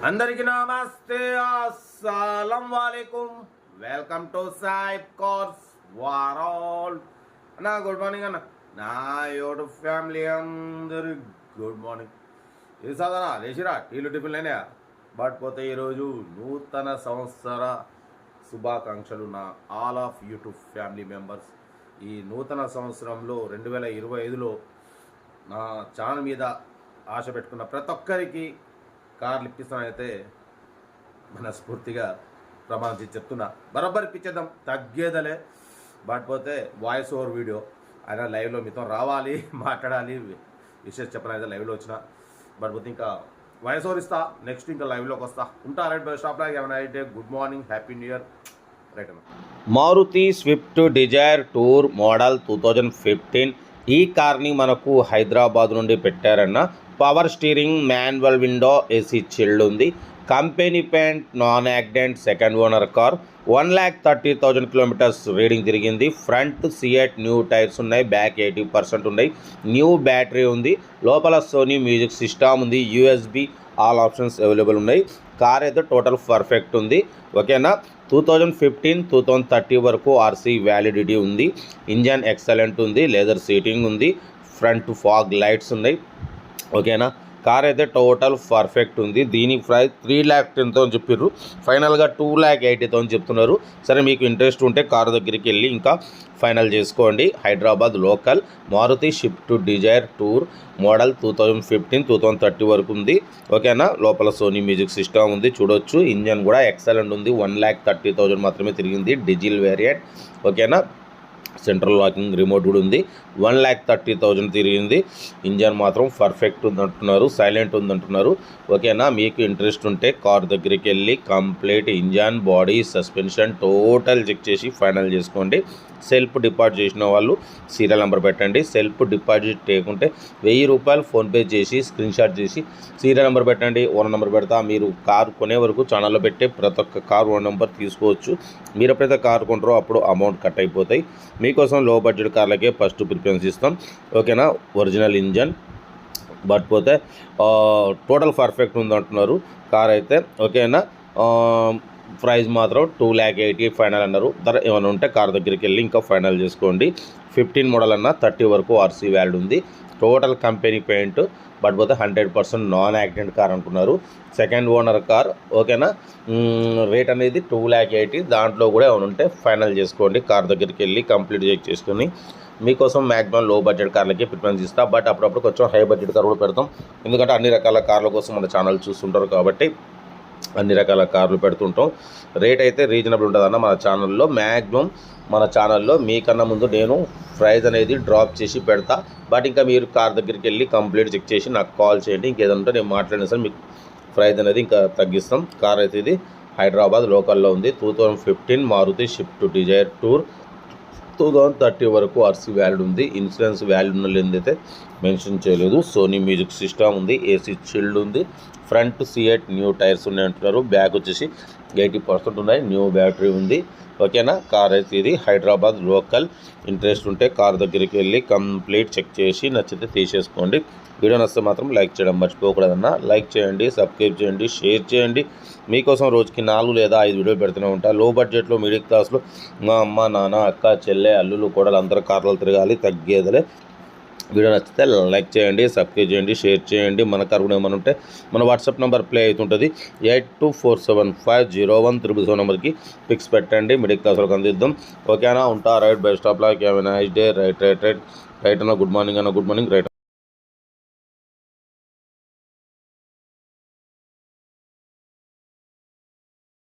అందరికీ నమస్తే, అస్సలం వాలేకుం. Welcome to Saib cars world. అన్న గుడ్ మార్నింగ్ అన్న. నా యూట్యూబ్ ఫ్యామిలీ అందరు గుడ్ మార్నింగ్. ఇది సాధన లేచిరా, టీలు టిఫిన్ లేనా? బట్ పోతే ఈరోజు నూతన సంవత్సర శుభాకాంక్షలు నా all of YouTube family members. ఈ నూతన సంవత్సరంలో 2025లో నా ఛానల్ మీద ఆశ పెట్టుకున్న ప్రతి ఒక్కరికి కార్లు ఇప్పిస్తానైతే మనస్ఫూర్తిగా ప్రమాణించి చెప్తున్నా. బరాబర్ ఇప్పించేద్దాం, తగ్గేదలే. బట్ పోతే వాయిస్ ఓవర్ వీడియో అయినా లైవ్లో మీతో రావాలి, మాట్లాడాలి, విషయం చెప్పనైతే లైవ్లో వచ్చిన. బట్ పోతే ఇంకా వాయిస్ ఓవర్ ఇస్తా, నెక్స్ట్ ఇంకా లైవ్లోకి వస్తా. ఉంటా రైట్ బై స్టాప్ లాగా ఏమైనా అయితే good morning, happy new year. Right అన్న. Maruti Swift Dzire tour model 2015. ఈ కార్ని మనకు హైదరాబాద్ నుండి పెట్టారన్న. Power steering, manual window, AC chilled ఉంది. Company paint, non accident, second owner car. 1,30,000 kilometres reading తిరిగింది. ఫ్రంట్ సియట్ న్యూ టైర్స్ ఉన్నాయి, బ్యాక్ 80% ఉన్నాయి. న్యూ బ్యాటరీ ఉంది. లోపల సోనీ మ్యూజిక్ సిస్టమ్ ఉంది, యూఎస్బి ఆల్ ఆప్షన్స్ అవైలబుల్ ఉన్నాయి. కార్ అయితే టోటల్ పర్ఫెక్ట్ ఉంది. ఓకేనా. 2015 2030 వరకు ఆర్సీ వ్యాలిడిటీ ఉంది. ఇంజన్ ఎక్సలెంట్ ఉంది, లెదర్ సీటింగ్ ఉంది, ఫ్రంట్ ఫాగ్ లైట్స్ ఉన్నాయి. ఓకేనా. కార్ అయితే టోటల్ పర్ఫెక్ట్ ఉంది. దీని ప్రైస్ 3,10,000 చెప్పారు, ఫైనల్గా 2,80,000 చెప్తున్నారు. సరే, మీకు ఇంట్రెస్ట్ ఉంటే కార్ దగ్గరికి వెళ్ళి ఇంకా ఫైనల్ చేసుకోండి. Hyderabad local Maruti Swift Dzire tour model 2015 2030 వరకు ఉంది. ఓకేనా. లోపల సోనీ మ్యూజిక్ సిస్టమ్ ఉంది, చూడొచ్చు. ఇంజన్ కూడా ఎక్సలెంట్ ఉంది. 1,30,000 మాత్రమే తిరిగింది, డీజిల్ వేరియంట్. ఓకేనా. సెంట్రల్ లాకింగ్ రిమోట్ కూడా ఉంది. 1,30,000 తిరిగింది. ఇంజన్ మాత్రం పర్ఫెక్ట్ ఉందంటున్నారు, సైలెంట్ ఉందంటున్నారు. ఓకేనా. మీకు ఇంట్రెస్ట్ ఉంటే కార్ దగ్గరికి వెళ్ళి complete engine, body, suspension total check చేసి ఫైనల్ చేసుకోండి. సెల్ఫ్ డిపాజిట్ చేసిన వాళ్ళు సీరియల్ నెంబర్ పెట్టండి. సెల్ఫ్ డిపాజిట్ చేయకుంటే 1,000 రూపాయలు ఫోన్పే చేసి స్క్రీన్ షాట్ చేసి సీరియల్ నెంబర్ పెట్టండి. ఓనర్ నెంబర్ పెడతా. మీరు కారు కొనే వరకు ఛానల్లో పెట్టే ప్రతి ఒక్క కారు ఓనర్ నెంబర్ తీసుకోవచ్చు. మీరు ఎప్పుడైతే కారు కొంటారో అప్పుడు అమౌంట్ కట్ అయిపోతాయి. మీకోసం లో బడ్జెట్ కార్లకే ఫస్ట్ ప్రిఫరెన్స్ ఇస్తాం. ఓకేనా. ఒరిజినల్ ఇంజన్, బట్ పోతే టోటల్ పర్ఫెక్ట్ ఉందంటున్నారు కార్ అయితే. ఓకేనా. ప్రైస్ మాత్రం 2,80,000 ఫైనల్ అన్నారు. ధర ఏమైనా ఉంటే కార్ దగ్గరికి వెళ్ళి ఇంకా ఫైనల్ చేసుకోండి. 15 మోడల్ అన్న, 30 వరకు ఆర్సీ వ్యాల్యూ ఉంది. టోటల్ కంపెనీ పెయింట్, బట్ పోతే 100% నాన్ యాక్సిడెంట్ కార్ అంటున్నారు. Second owner car. ఓకేనా. రేట్ అనేది 2,80,000. దాంట్లో కూడా ఏమైనా ఉంటే ఫైనల్ చేసుకోండి. కార్ దగ్గరికి వెళ్ళి కంప్లీట్ చెక్ చేసుకుని మీకోసం మ్యాక్సిమం లో బడ్జెట్ కార్లకి ప్రిఫరెన్స్ ఇస్తా. బట్ అప్పుడప్పుడు కొంచెం హై బడ్జెట్ కార్ కూడా పెడతాం, ఎందుకంటే అన్ని రకాల కార్ల కోసం మన ఛానల్ చూస్తుంటారు కాబట్టి అన్ని రకాల కార్లు పెడుతుంటాం. రేట్ అయితే రీజనబుల్ ఉంటుందన్న మన ఛానల్లో. మ్యాక్సిమం మన ఛానల్లో మీకన్నా ముందు నేను ప్రైస్ అనేది డ్రాప్ చేసి పెడతా. బట్ ఇంకా మీరు కార్ దగ్గరికి వెళ్ళి కంప్లీట్ చెక్ చేసి నాకు కాల్ చేయండి. ఇంకేదైనా ఉంటే నేను మాట్లాడిన సార్ మీకు ప్రైస్ అనేది ఇంకా తగ్గిస్తాం. కార్ అయితే ఇది హైదరాబాద్ లోకల్లో ఉంది. 2015 మారుతి స్విఫ్ట్ డిజైర్ టూర్ 2030 వరకు ఆర్సీ వ్యాలిడ్ ఉంది. ఇన్సూరెన్స్ వ్యాలిడ్ లేదైతే మెన్షన్ చేయలేదు. సోనీ మ్యూజిక్ సిస్టమ్ ఉంది, ఏసీ చిల్డ్ ఉంది. ఫ్రంట్ సియట్ న్యూ టైర్స్ ఉన్నాయి అంటున్నారు. బ్యాక్ వచ్చేసి 80% ఉన్నాయి, న్యూ బ్యాటరీ ఉంది. ఓకేనా. కార్ అయితే ఇది హైదరాబాద్ లోకల్. ఇంట్రెస్ట్ ఉంటే కార్ దగ్గరికి వెళ్ళి కంప్లీట్ చెక్ చేసి నచ్చితే తీసేసుకోండి. వీడియో నచ్చితే మాత్రం లైక్ చేయడం మర్చిపోకూడదన్న. లైక్ చేయండి, సబ్స్క్రైబ్ చేయండి, షేర్ చేయండి. మీకోసం రోజుకి 4 లేదా 5 వీడియోలు పెడుతూనే ఉంటా. లో బడ్జెట్లో మిడిల్ క్లాస్లో మా అమ్మ, నాన్న, అక్క, చెల్లె, అల్లులు కూడా అందరూ కార్లు తిరగాలి, తగ్గేదలే. వీడియో నచ్చితే లైక్ చేయండి, సబ్స్క్రైబ్ చేయండి, షేర్ చేయండి. మన కార్ కూడా ఏమైనా ఉంటే మన వాట్సాప్ నెంబర్ ప్లే అవుతుంటుంది. 8247501307 నెంబర్కి పిక్స్ పెట్టండి. మిడిల్ క్లాస్ వరకు అందిద్దాం. ఓకేనా. ఉంటా రైట్ బై స్టాప్ లాగా ఏమైనా day right right right right అన్న. గుడ్ మార్నింగ్ అన్న, గుడ్ మార్నింగ్. రైట్.